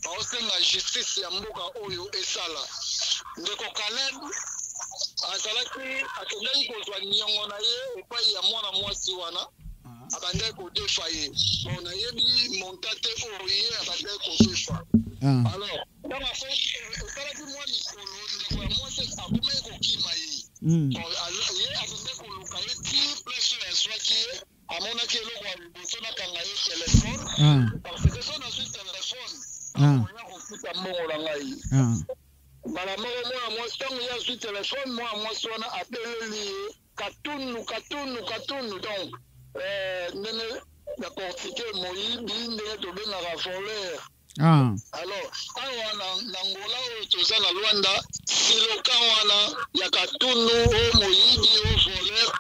baosenga justice ya mboka oyo esala ndeko Caleb azalaki akendaki kozwa niongo na ye epai ya mwana mwasi wana abandaki kodefa ye bon nayebi montate oyo ye abandaki kodefa alors dans la faute esalaki mwa mikolo ndeko ya mwasi akomaki kokima ye ye akendaki koluka ye ti place oyo azwaki ye amonaki eloko ya liboso nakanga ye telefone parce que so nazwi telefone akoya kofuta mbongo na ngai mbala moko mwana mwasi ntango ye azwi telefone mwana mwasi wana apeleli ye katundu donc ndenge na portugais moyibi ndenge tobengaka voleur alors awa na ngola oyo toza na Luanda siloka wana ya katundu oyo moyibi oyo voleur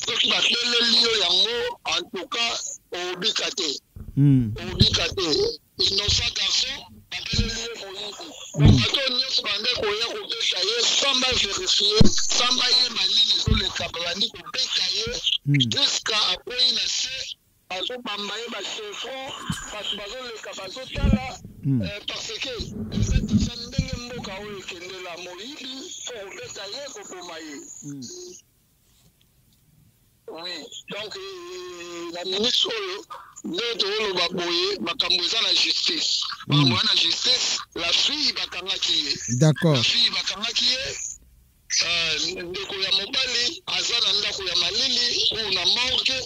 soki bapeleli yo yango en tout cas obika te innocent garçon bapeleli ye moyibi donc bato nyonso bande koya kopesa ye sans baverifie sans bayeba nini ezoleka babandi kobeka ye jusqu'à akwei na se bazobamba ye bachefon bato bazoleka bazotala parce que eza deja ndenge mboka oyo ekendela moyibi po kobeta ye koboma ye. Oui, donc la ministre nde toloba boye makambo eza na justice makambo eza na justice la fille bakangaki ye d'accord la fille bakangaki ye ndeko ya mobali aza na ndako ya malili oyo na morgue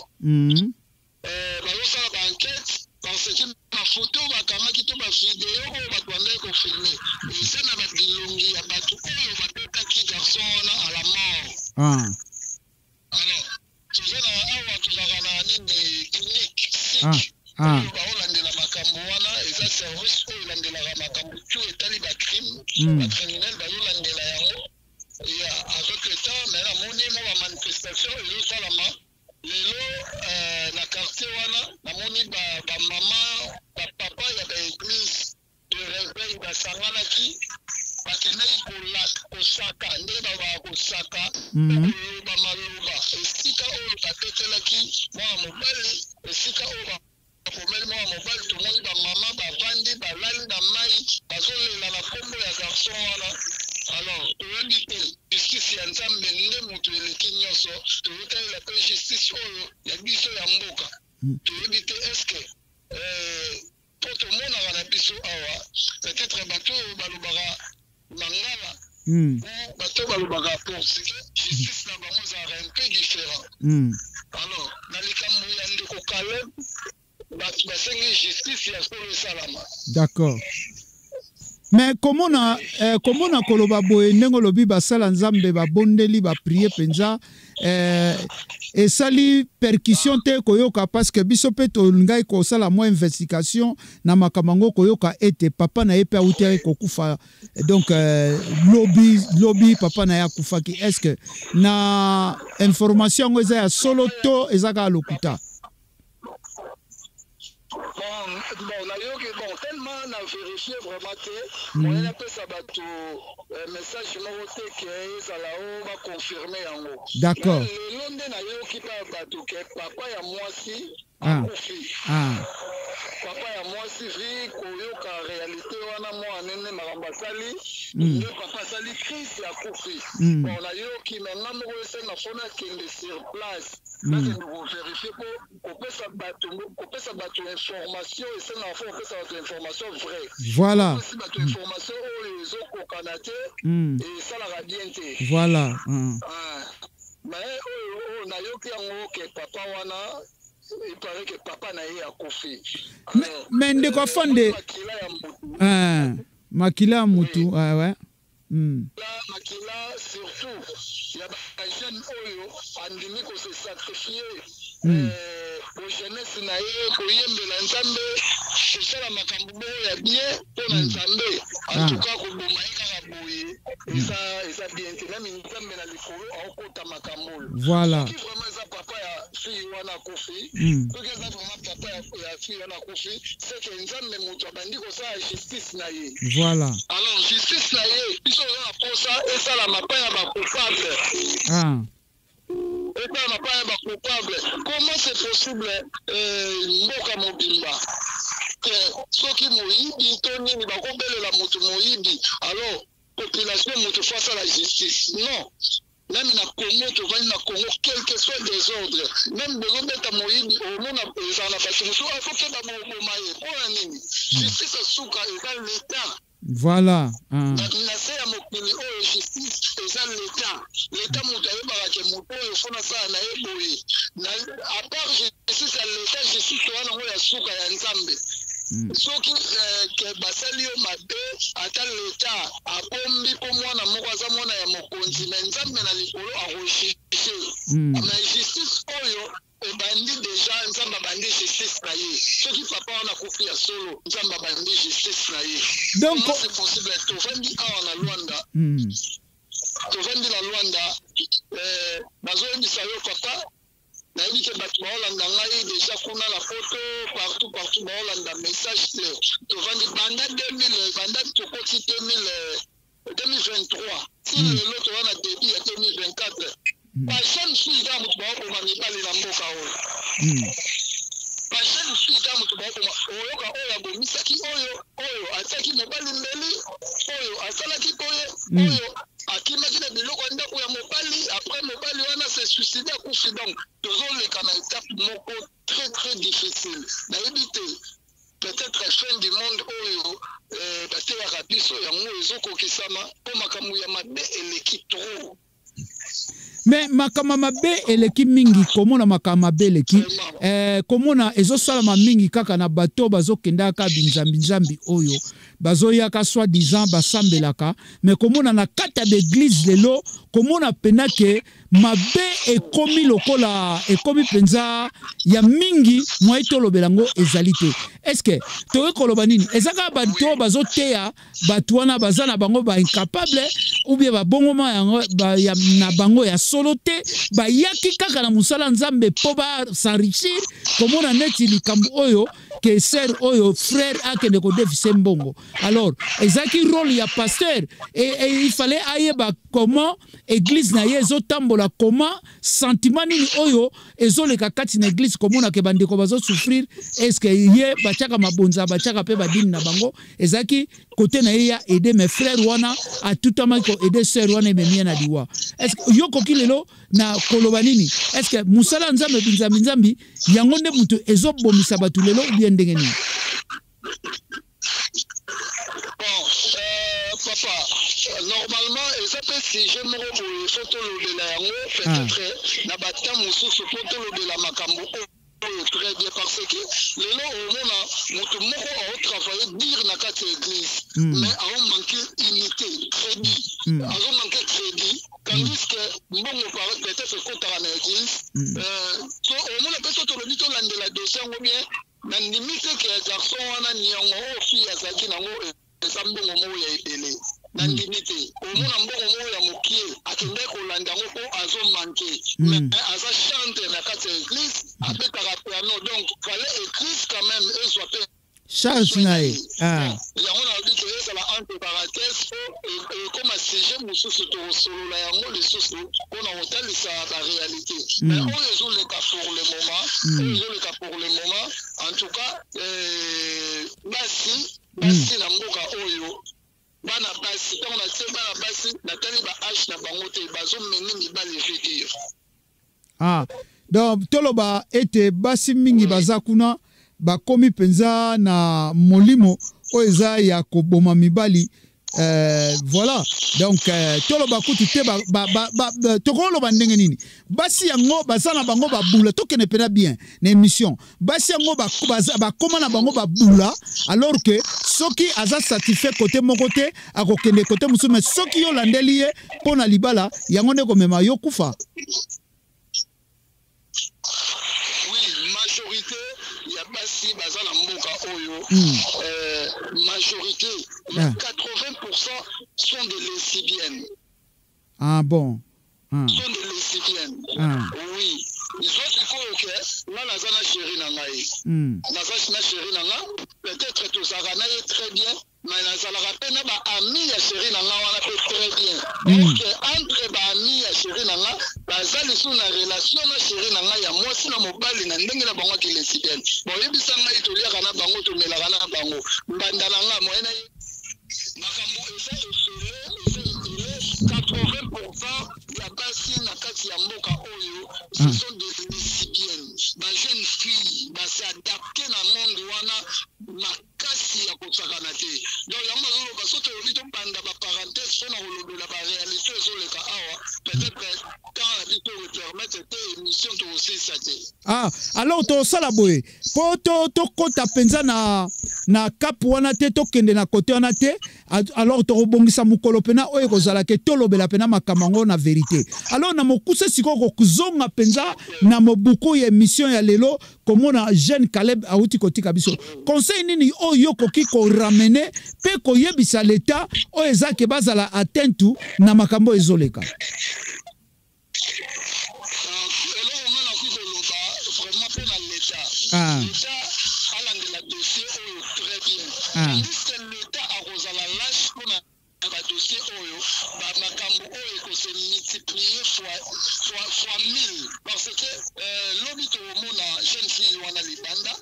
bazosala baenquête parce que bafoto bakangaki to bavideo oyo bato bandaki kofilme eza na babilongi ya bato oyo babetaki garçon wana à la mort. Alors tozana awa tozaka na nini clinique sik oyo baolandela makambo wana eza service oyo elandelaka makambo tu etali bacrime bacriminel bazolandela yango ya avec le temps mais namoni mo bamanifestation ezosalama lelo na quartier wana namoni bamama bapapa ya baeglise de réveil basanganaki bakendaki kosaka nde babaka kosaka koloba maloba esika oyo batetelaki mwana mobali esika oyo bakomeli mwana mobali tomoni bamama bavandi balali na mai bazolela na kombo ya garçon wana. Alors toyebi te justice ya nzambe nde moto eleki nyonso toyotalela mpe justice oyo ya biso ya mboka toyebi te estce po tomonaka na biso awa peut-être bato oyo balobaka mangala bato balobaka parce que justice na bango ezalaka un peu différent. Alors na likambo ya ndeko Caleb bato basengi justice ya solo esalama. D'accord. Mais comment na koloba boye ndenge lobi basala nzambe babondeli ba prier penza esali percussion te koyoka parce que biso pe to ngai ko sala mo investigation na makamango koyoka ete papa na yepe auti kokufa donc lobby papa na ya kufaki est-ce que na information ngo eza ya solo to ezaka lokuta. Bon, tellement on a vérifié vraiment que on a fait ça message moroté que ça là va confirmer en haut. D'accord. Le Londres na yo qui parle bateau que papa ya mwasi papa ya mwasi vi koyoka réalité wana mwa nene marambasali nde papa sali Christ ya kufi. Bon na yo qui maintenant mo na fona kende sur place. Là c'est nous vérifier pour pesa bato information et c'est na fo pesa bato information vraie. Voilà. Si bato information oyo ezokokanate et ça la bien te. Voilà. Mais oyo na yo ki yango ke papa wana il paraît que papa na ye akufi. Mais ndeko fande makila mutu ouais. La makila surtout il y a des jeunes oyo andimi ko se sacrifier pour jeunesse na ye koyembela nzambe kosala makambo ya bien pour nzambe en tout cas koboma ye kaka boye eza bien te même nzambe na likolo aokota makambo. Voilà. Qui vraiment eza papa ya fille wana kofi soki eza vraiment papa ya fille wana kofi c'est que nzambe moto abandi kosala justice na ye. Voilà. Alors justice na ye biso oza na posa esala mapa ya bacoupable. Et ma pas coupable. Comment c'est possible mboka mobimba soki moyibi to nini bakobelela moto moyibi alors population moto face à la justice non. Même na Congo, tu vas na Congo, quel que soit des ordres, même besoin d'être moïbi, au monde a besoin de faire il faut que d'abord au maïe, pour un nini, justice à souka, égale l'État. Voilà. Na c'est à mokili, oh, justice, égale l'État. L'État moutaye barake mouto, il faut na ça na eboui. À part justice à l'État, justice, tu vas na souka ya nzambe. Soki basali yo mabe ata leta akombi ko mwana moko aza mwana ya mokonzi me nzambe na likolo akojustice na justice oyo ebandi deja nzambe abandi justice na ye soki papa wana kufi ya solo nzambe abandi justice na ye donc c'est possible tovandi awa na Luanda tovandi na Luanda bazoyebisa yo papa na dit que Hollande a déjà qu'on a la photo partout Hollande message de vendre banda 2000 banda tout côté 2023 si l'autre on a début à 2024 personne suit dans mon pour manipuler la mboka personne suit dans mon pour oyoka oyo abomisaki oyo ataki mobali mbeli oyo asalaki oyo akimaki na biloko ndako ya mobali après mobali wana se suicide akufi donc tozoleka na étape moko très très difficile nayebi te peut-être fin du monde oyo bateyaka biso yango ezokokisama mpo makambo ya mabe eleki trop. Mais makama mabe eleki mingi komona makama mabe eleki komona ezosalama mingi kaka na bato bazokendaka binzambi oyo bazoyaka soi-disant basambelaka mais komona na kata d'église lelo komona pena ke mabe ekomi lokola ekomi penza ya mingi mwa tolobelango ezali te. Est-ce que toye koloba nini ezaka bato bazoteya bato wana bazana bango ba incapable ou bien ba bongoma ya na bango ya solo te bayaki kaka na musala nzambe po ba s'enrichir komona neti likambo oyo que sœur oyo frère akende ko defise mbongo. Alors ezaki rôle ya pasteur et il fallait ayeba comment église na yezo tambola comment sentiment nini oyo ezoleka kati na église komona ke bandeko bazo souffrir est-ce que ye bachaka mabonza bachaka pe badini na bango ezaki côté na ye ya aider mes frères wana a tout ama ko aider sœur wana memia na diwa. Est-ce que yoko kilelo na koloba nini est-ce que musala nzambe binzambi yango nde mutu ezobomisa batu lelo bien ndenge nini? Papa, normalement, si je me retrouve photo de la peut-être na batam mususu photo de la makambo très bien parce que les lots au monde moto moko a travaillé dire na kati église mais a manqué unité crédit a manqué crédit tandis que mbongo paraît peut-être ko tara na église so au monde peut to le dit to la dossier ou bien na limite que garçon wana nyongo fille azaki nango ezambongo mo ya ebele na limite omona mbongo mo ya mokie akende kolanda ngo po azomanke mais aza chante na kati ya église abetaka piano donc fallait église quand même ezwa charge nae yango na dit que ezala entre parenthèses comme sujet mosusu tosolola yango lisusu mpona kotalisa baréalité mais oyo ezoleka pour le moment en tout cas basi na mboka oyo bana basi ntango na tie bana basi natali ba age na bango te bazomenge mibale figure donc toloba ete basi mingi baza kuna bakomi penza na molimo oyo eza ya koboma mibali voilà donc toloba kutu te tokoloba ndenge nini basi yango baza na bango babula tokene pena bien na émission basi yango bakoma na bango babula alors que soki aza satisfait côté moko te akokende côté mosusu mais soki yo landeli ye mpo na libala yango nde komema yo kufa. Si bazana mboka oyo majorité 80% sont des lesbiennes. Ah bon sont des lesbiennes. Oui. Ils ont que nga naza na chéri na ngai naza na chéri na nga peut-être tozalaka na ye très bien mais nazalaka mpe na baami ya chéri na nga wana mpe très bien donc entre baami ya chéri na nga baza lisusu na relation na chéri na nga ya mwasi na mobali na ndenge na bango kilesibienne boyebisa ngai toliaka na bango tomelaka na bango mbanda na nga moye na ye makambo eza esole 80% ya basi na kati ya mboka oyo ce sont des lesbiennes bajeune fille basi adapte na monde wana makasi ya kosakana te donc yango bazoloba so tolobi tobanda baparenthèse so na kolobela baréalité ezoleka awa peut-être quand la vie peut repermettre te émission tokosilisa te alors tosala boye po tokota mpenza na cap wana te tokende na kote wana te alors tokobongisa mokolo pena oyo kozala ke tolobela pena makambo na vérité alors na mokuse sikoyo kozonga mpenza na mobuku ya émission ya lelo komona jeune Caleb auti kotika biso conseil nini oyo koki ko ramener pe koyebisa l'état oyo ezake bazala attentu na makambo ezoleka l'État a la dossier très bien. Tandis que l'État a la lâche pour le dossier Oyo, Makambo Oyo se multiplier fois 1000. Parce que l'obit au monde jeune fille wana libanda,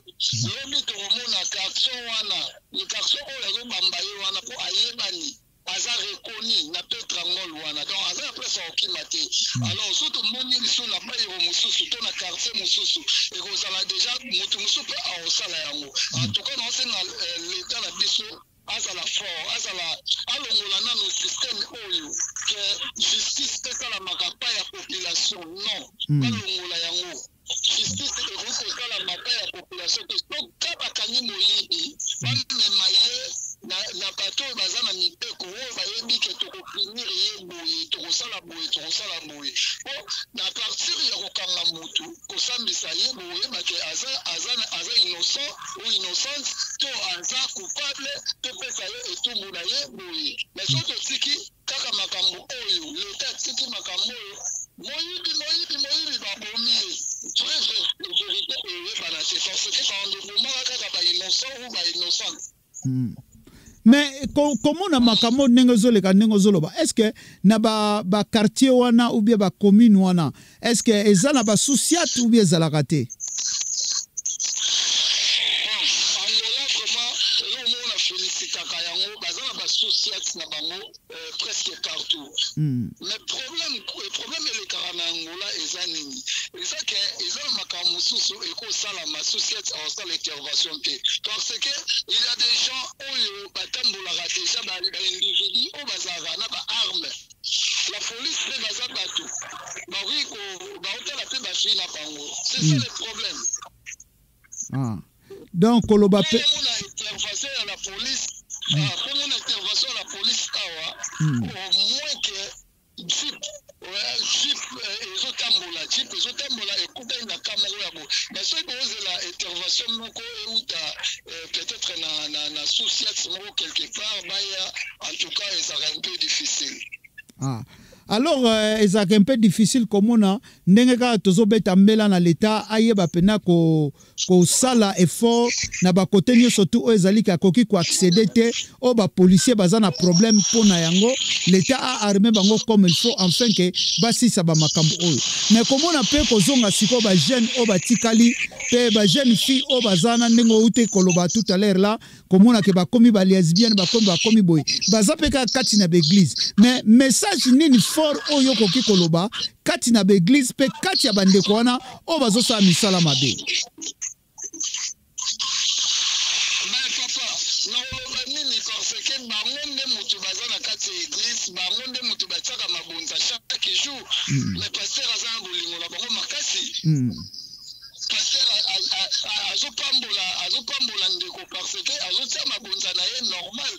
l'obit au monde garçon wana, le garçon Oyo bambaye wana pour ayebani. Aza reconnu na petra ngol wana donc aza après ça okimate alors surtout moni biso na pa yo mususu to na quartier mususu et ko sala déjà mutu mususu a osala yango en tout cas dans l'état la biso azala fort azala alongola na no système oyo que justice esala makapa ya population non alongola yango justice esala makapa ya population que donc kaba kanyi moyibi bamema ye na bato baza na mibeko oyo bayebi ke tokopinir ye boye tokosala boye po na partir ya kokanga motu kosambisa ye boye bake aza innocent ou innocente to aza coupable topesa ye etumbu na ye boye mais so totiki kaka makambo oyo leta tiki makambo oyo moyibi babomi ye très vérité eyebana te parce que bandobomaka kaka bainnocent ou bainnocente mais comment na makambo ndenge zoleka ndenge zoloba est-ce que na ba quartier wana ou bien ba commune wana est-ce que eza na ba souciat ou bien ezalaka te na bango presque partout mais problème est que en Angola eza nini eza que eza makambo mususu ekosala ma société en l'intervention parce que il y a des gens oyo batambolaka déjà ba individu o bazaka na ba arme la police pe baza bato bariko baotala pe bafi na bango c'est ça le problème donc koloba pe intervention à la police pour mon intervention à la police au moins que jeep ezotambola ekuta na kamera yabo mais soki kozela intervention moko euta peut-être na société moko quelque part baya en tout cas ezaka un peu difficile alors ezaka un peu difficile komona ndenge kaka tozobeta mbela na leta ayeba pena kosala effort na bakote nyonso tu oyo ezaliki akoki koaccéder te oyo bapolisier baza na problème mpo na yango leta aarme bango comme il faut enfin ke basisa bamakambo oyo mais komona mpe kozonga sikoyo bajeune oyo batikali mpe bajeune fille oyo baza na ndenge oute koloba tout à l'heure là komona ke bakomi balesbienne bakomi boye baza mpe kaka kati na baeglise mais message nini fort oyo koki koloba kati na baeglise mpe kati ya bandeko wana oyo bazosala misala mabe mais pasteur aza na bolingo na bango makasi pasteur azopambola ndeko parce que azotia mabonza na ye normal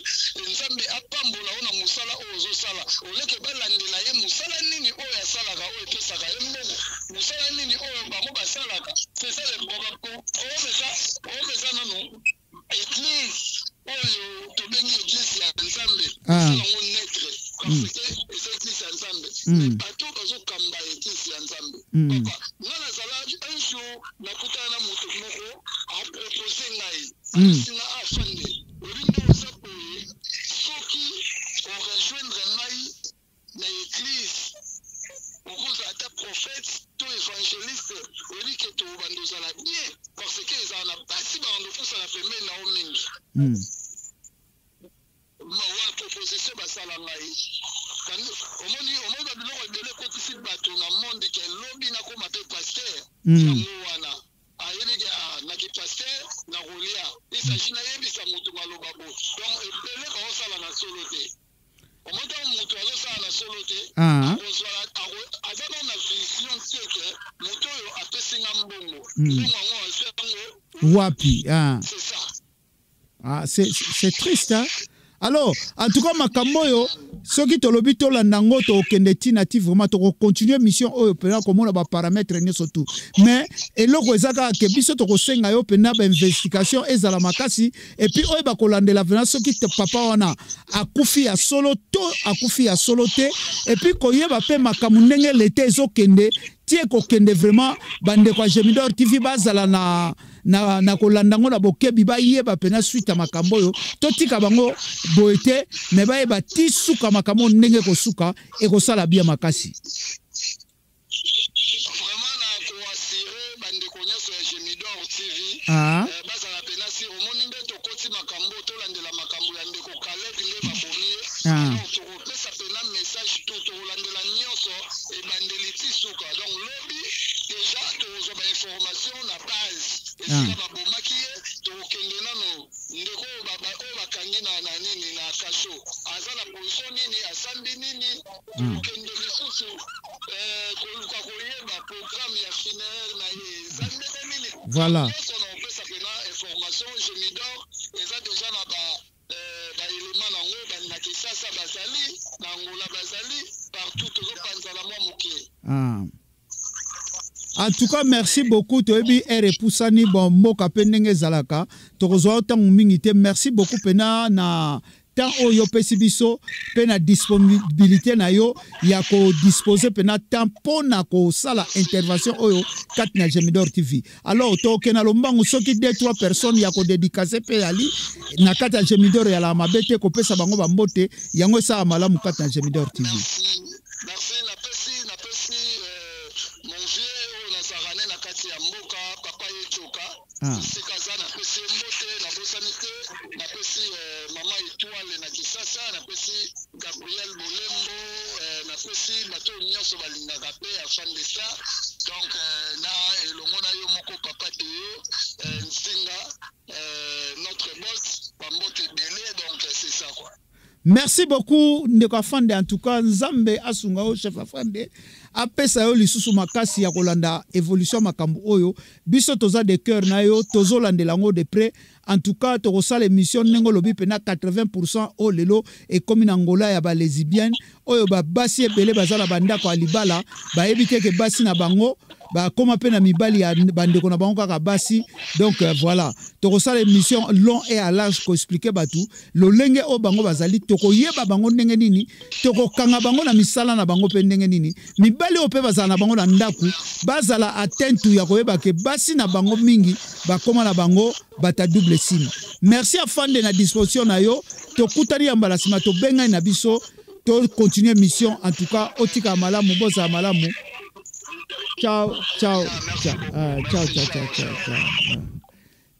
nzambe apambola oyo na mosala oyo ozosala oleke balandela ye mosala nini oyo asalaka oyo epesaka ye mbongo mosala nini oyo bango basalaka c'est ça le problème oyopesa nano église oyo tobengi église ya nzambe esalango netre parce que eza église ya nzambe mais bato bazokamba église ya nzambe papa nga nazala un jour mingi. Ma proposition basala ngai. Omoni ba biloko ebele kotisi bato na monde ke lobi na koma pe pasteur. Yango wana. Ayebi ke na ki pasteur na rolia. Isa china yebisa mutu maloba bo. Donc ebele ka osala na solo te. Omonta mutu azosala na solo te. Azana na vision teke mutu oyo apesinga mbongo. Mbongo yango asengo. Wapi, c'est ça. Ah, c'est triste, hein? Alors, en tout cas, Makamboyo, ceux qui te lobby to landango to okende tinati vraiment to continuer mission oyo pena comme on a paramètres ni surtout. Mais eloko ezaka ke biso to kosenga yo pena ba investigation ezala makasi et puis oyo ba kolandela vena ceux qui te papa wana akufi ya solo te et puis koyeba pe makamu ndenge lete ezokende tie kokende vraiment bande kwa Gemidor TV bazala na kolandango na bokebi ba yeba pena suite à makambo yo totika bango boete me ba yeba ti suka makambo ndenge ko suka e ko sala bia makasi vraiment na ko assurer bande ko nyoso ya Gemidor TV bazala pena si omoni mbe to koti makambo to landela makambo ya ndeko kale bile ba bomi to ko pesa pena message to landela nyoso e bandeli ti suka donc lobi déjà to zo ba information na base et ba bomaki to kende nano ndeko baba o bakangi na nini na kasho azala position nini asambi nini kende lisusu kwa koyeba programme ya funéraire na ye zambe nini voilà on pesa pena information Gemidor eza déjà na ba élément nango na Kisasa bazali na Angola bazali partout toujours panzala mwa moke. En tout cas, merci beaucoup. Toebi repoussani bon moka pendenge zalaka. Tokozwa tangu mingi te. Merci beaucoup pena na tant oyo pesi biso pena disponibilité na yo ya ko disposer pena temps pona ko sala intervention oyo kat na Gemidor TV. Alors to kena lombangu soki 2-3 personnes ya ko dédicacer pe ali na kat na Gemidor ya la mabete ko pesa bango ba mbote yango sa malamu kat na Gemidor TV. Merci na pesi mon vieux na sarane na kati ya mboka papa yechoka. Sikaza na pesi mbote na bosanite na pesi mama Étoile na Kisasa na pesi Gabriel Bolembo na pesi bato nyonso balingaka pe afin de ça donc na elongo na yo moko papa Théo Nsinga notre boss Pambote Belé donc c'est ça quoi. Merci beaucoup ndeko afande en tout cas Nzambe asunga o chef afande apesa yo lisusu makasi ya kolanda évolution makambo oyo biso toza de cœur na yo tozolandela ngo de près en tout cas tokosala émission nengo lobi pena 80% o lelo e komi na Angola ya ba lesbienne oyo ba basi ebele bazala bandako alibala ba ebite ke basi na bango ba koma pe na mibali ya bandeko na bango kaka basi donc voilà tokosala émission long et à large ko expliquer batu lolenge o bango bazali tokoyeba bango ndenge nini tokokanga bango na misala na bango pe ndenge nini mibali o pe bazala na bango na ndaku bazala attentu ya koyeba ke basi na bango mingi bakoma na bango bata double sim. Merci à Fande na disposition na yo tokutani ya mbala sima to benga na biso to continuer mission en tout cas otika malamu boza malamu. Ciao, ciao, ciao, ciao, ciao, ciao, ciao.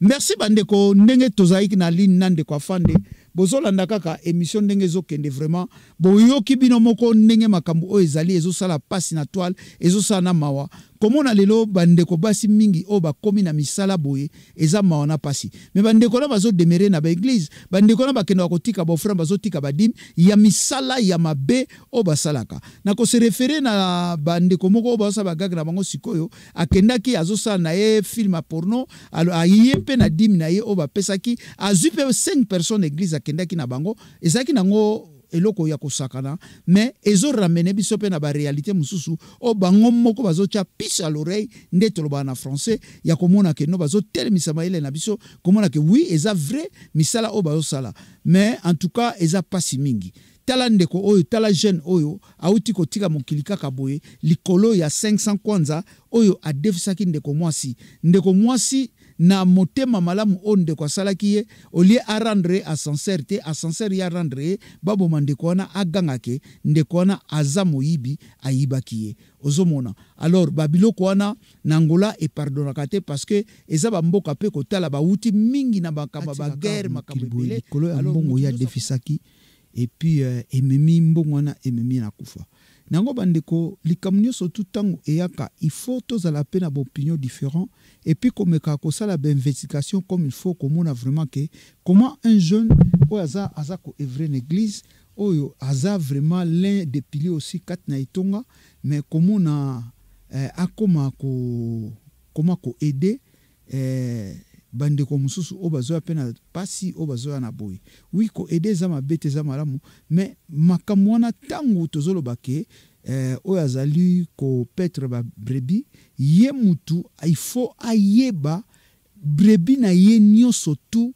Merci bandeko ndenge tozaiki na ligne nande kwa Fande bozolanda kaka émission ndenge zokende vraiment boyoki bino moko ndenge makambo o ezali ezosala pasi na toile ezosala na mawa komona lelo bandeko basi mingi o bakomi na misala boye eza mawa na pasi me bandeko na bazo demeurer na ba église bandeko na bakenda kotika ba frère bazotika badim ya misala ya mabe o basalaka na ko se référer na bandeko moko o baza bagaga na bango sikoyo akendaki azosala na ye film a porno alors ayepe na dim na ye o bapesaki azupe 5 personnes église akendaki na bango ezaki nango eloko ya kosakana mais ezo ramener biso pe na ba réalité mususu o bango moko bazotia pisse à l'oreille ndeto loba na français ya komona ke no bazotelemisa maele na biso komona ke oui eza vrai misala o bazosala mais en tout cas eza pasi mingi tala ndeko oyo tala jeune oyo auti kotika mokili kaka boye likolo ya 500 kwanza oyo adefisaki ndeko mwasi na motema malamu onde kwa salaki ye olie a rendre ascenseur te ascenseur ya rendre babo mandeko wana agangake ndeko wana aza moyibi ayibaki ye ozomona alors babiloko wana nangola e pardonaka te parce que eza bamboka pe kotala bauti mingi na bakamba ba guerre makambo ebele alors mbongo ya defisaki et puis ememi mbongo wana ememi na kufa nango bandeko likambo nyonso tout ntango eyaka il faut tozala pe na baopinion différent et puis komeka kosala bainvestigation comme il faut komona vraiment que comment un jeune oyo aza koevre na église oyo aza vraiment l'un des piliers aussi kati na etonga mais komona akoma koaider bandeko mosusu oyo bazoya mpe na pasi oyo bazoya na boye wi koede eza mabe te eza malamu mais makambo wana ntango tozoloba ke oyo azali kopetre babrebi ye mutu il faut ayeba brebi na ye nyonso tu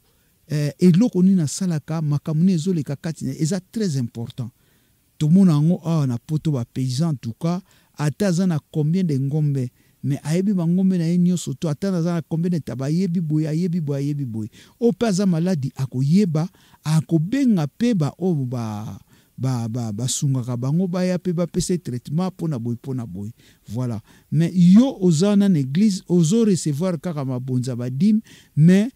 eloko nini asalaka makambo nini ezoleka kati na eza très important tomona yango awa na poto bapaysan en tout cas ata aza na combien de ngombe mais ayebi bangombe na ye nyonso to ata aza na combien de taba ayebi boye oyo mpe aza maladi akoyeba akobenga mpe baoyo basungaka bango baya mpe bapesa traitement mpona boye voilà mais yo oza na église ozo recevoir kaka mabonza badime mais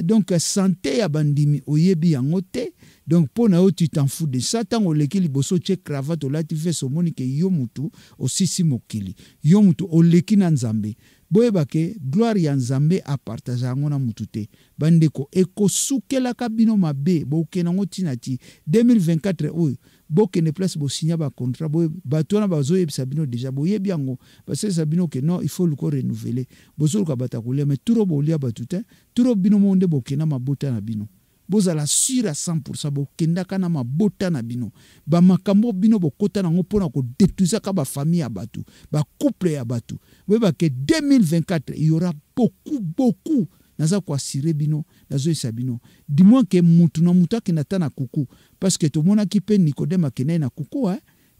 donc santé ya bandimi oyebi yango te donc pona yo tu t'en fous de ça tango leki liboso che cravate olati veste omoni ke yo mutu osisi mokili yo mutu oleki na nzambe boyebake gloire ya nzambe apartage yango na mutu te bandeko ekosukelaka bino mabe bokena ngo tina ti 2024 oyo bokene place bosinya ba contrat boye bato wana bazoyebisa bino déjà boyebi yango basesa bino ke non il faut le renouveler bozoluka bata kolia mais turo bolia batu te turo bino monde bokena mabota na bino bozala sur à 100% bokendaka na mabota na bino bamakambo bino bokota nango mpona kodétruisa ka bafamille ya batu bacouple ya batu boyeba ke 2024 il y aura beaucoup naza koasire bino nazoyesa bino du moins ke mutu na mutu akenda ta na kuku parce que tomonaki mpe Nikodeme akendai na kuku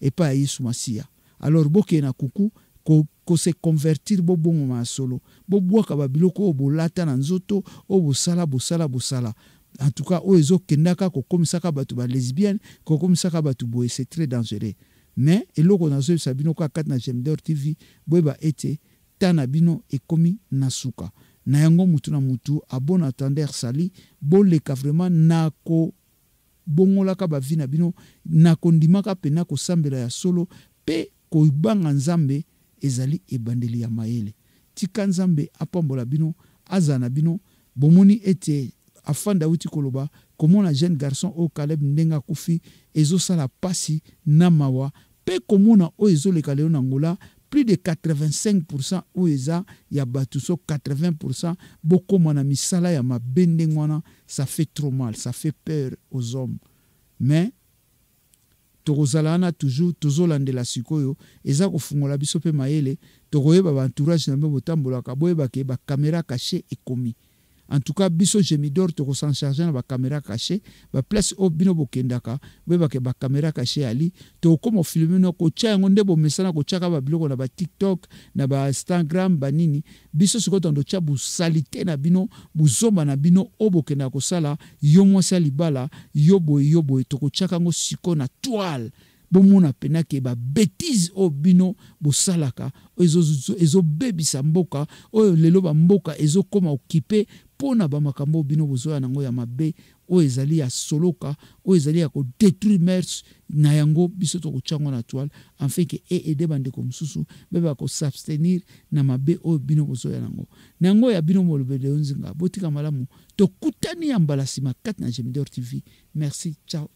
epa ya Yesu Masiya alors bokee na kuku ko se convertir bobongo masolo bobwaka babiloko oyo bolata na nzoto oyo bosala en tout cas oyo ezokendaka kokomisaka bato ba lesbienne kokomisaka bato boye c'est très dangereux mais eloko nazoyebisa bino kaka kati na Gem d'Or TV boyeba ete tana bino ekomi na suka na yango mutu na mutu a bon attendeur sali boleka vraiment nako bongolaka bavi na bino nako ndimaka pe nako sambela ya solo pe koibanga nzambe ezali ebandeli ya mayele tika nzambe apambola bino azana bino bomoni ete afanda uti koloba komona jeune garçon au Caleb ndenga kufi ezosala pasi na mawa pe komona o ezoleka leo na ngola plus de 85% ou eza ya batu so 80% bokoma na misala ya mabende ngwana ça fait trop mal, ça fait peur aux hommes mais tokozalana toujours tozolandela sikoyo eza kofungola biso pe mayele tokoyeba ba entourage na mbo tambolaka boyeba ke ba caméra cachée ekomi en tout cas biso Gem d'Or to s'en charger na ba caméra cachée ba place au bino bokendaka boyeba ke ba caméra cachée ali to comme filmer no ko tia ngo ndebo mesana ko tia ka ba biloko na ba TikTok na ba Instagram ba nini biso siko tondo tia bu salité na bino buzomba na bino obokenda ko sala yo mwasa libala yobo to ko tia ngo siko na toile bomona pena ke ba bêtise o bino bosalaka ezo bebisa mboka oyo lelo ba mboka ezo koma occupé pona ba makambo bino bozoya nango ya mabe o ezali ya soloka o ezali ya ko détruire mers na yango biso to ko chango na toile en fait que aider bande comme susu beba ko s'abstenir na mabe o bino bozoya nango ya bino molobede onzinga botika malamu to kutani ya mbalasima kat na Gem d'Or TV merci ciao